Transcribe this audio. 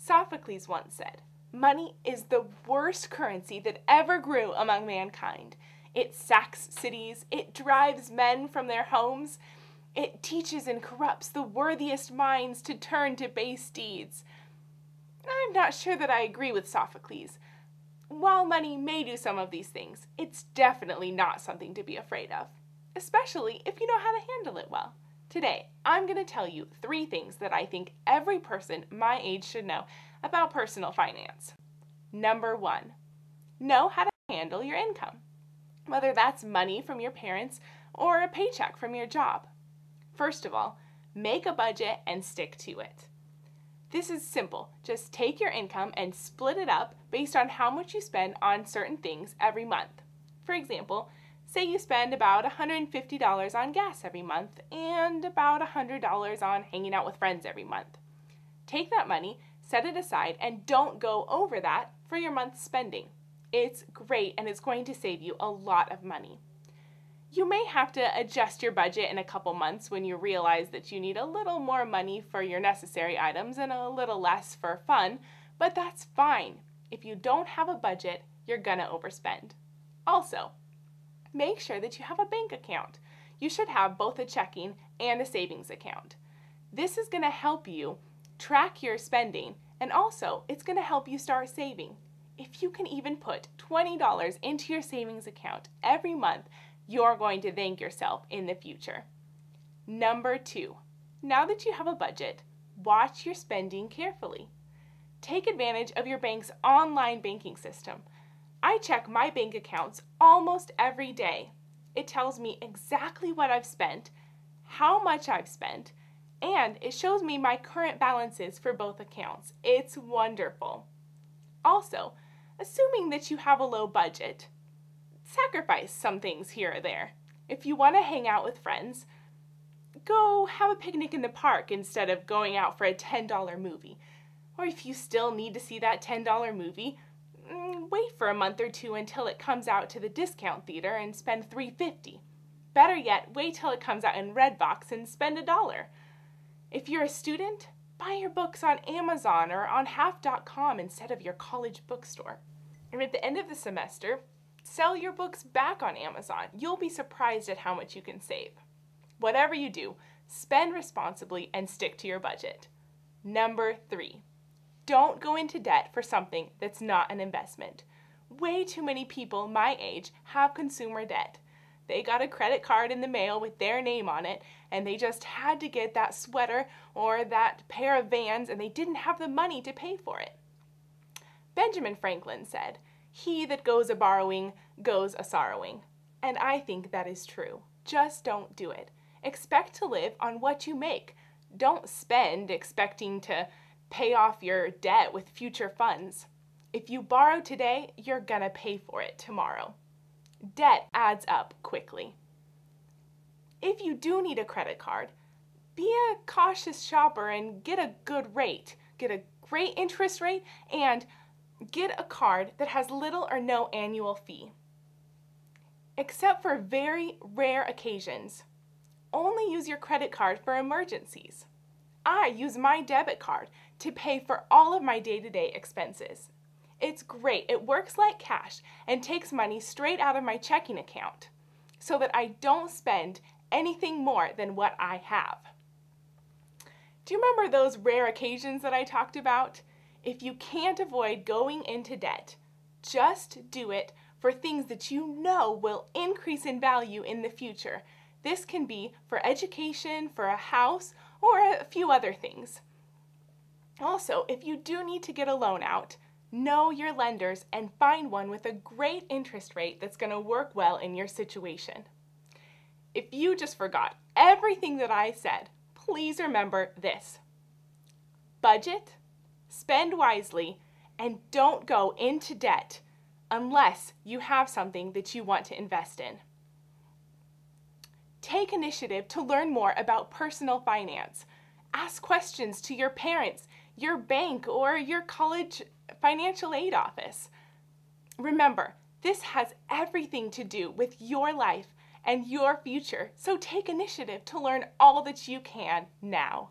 Sophocles once said, "Money is the worst currency that ever grew among mankind. It sacks cities, it drives men from their homes, it teaches and corrupts the worthiest minds to turn to base deeds." I'm not sure that I agree with Sophocles. While money may do some of these things, it's definitely not something to be afraid of, especially if you know how to handle it well. Today, I'm going to tell you 3 things that I think every person my age should know about personal finance. Number 1, know how to handle your income, whether that's money from your parents or a paycheck from your job. First of all, make a budget and stick to it. This is simple. Just take your income and split it up based on how much you spend on certain things every month. For example, say you spend about $150 on gas every month and about $100 on hanging out with friends every month. Take that money, set it aside, and don't go over that for your month's spending. It's great and it's going to save you a lot of money. You may have to adjust your budget in a couple months when you realize that you need a little more money for your necessary items and a little less for fun, but that's fine. If you don't have a budget, you're gonna overspend. Also, make sure that you have a bank account. You should have both a checking and a savings account. This is gonna help you track your spending, and also it's gonna help you start saving. If you can even put $20 into your savings account every month, you're going to thank yourself in the future. Number 2, now that you have a budget, watch your spending carefully. Take advantage of your bank's online banking system. I check my bank accounts almost every day. It tells me exactly what I've spent, how much I've spent, and it shows me my current balances for both accounts. It's wonderful. Also, assuming that you have a low budget, sacrifice some things here or there. If you want to hang out with friends, go have a picnic in the park instead of going out for a $10 movie. Or if you still need to see that $10 movie, wait for a month or 2 until it comes out to the discount theater and spend $3.50. Better yet, wait till it comes out in Redbox and spend $1. If you're a student, buy your books on Amazon or on half.com instead of your college bookstore. And at the end of the semester, sell your books back on Amazon. You'll be surprised at how much you can save. Whatever you do, spend responsibly and stick to your budget. Number 3, don't go into debt for something that's not an investment. Way too many people my age have consumer debt. They got a credit card in the mail with their name on it, and they just had to get that sweater or that pair of Vans, and they didn't have the money to pay for it. Benjamin Franklin said, "He that goes a-borrowing goes a-sorrowing." And I think that is true. Just don't do it. Expect to live on what you make. Don't spend expecting to pay off your debt with future funds. If you borrow today, you're gonna pay for it tomorrow. Debt adds up quickly. If you do need a credit card, be a cautious shopper and get a good rate. Get a great interest rate and get a card that has little or no annual fee. Except for very rare occasions, only use your credit card for emergencies. I use my debit card to pay for all of my day-to-day expenses. It's great. It works like cash and takes money straight out of my checking account so that I don't spend anything more than what I have. Do you remember those rare occasions that I talked about? If you can't avoid going into debt, just do it for things that you know will increase in value in the future. This can be for education, for a house, or a few other things. Also, if you do need to get a loan out, know your lenders and find one with a great interest rate that's going to work well in your situation. If you just forgot everything that I said, please remember this. Budget, spend wisely, and don't go into debt unless you have something that you want to invest in. Take initiative to learn more about personal finance. Ask questions to your parents, your bank, or your college financial aid office. Remember, this has everything to do with your life and your future, so take initiative to learn all that you can now.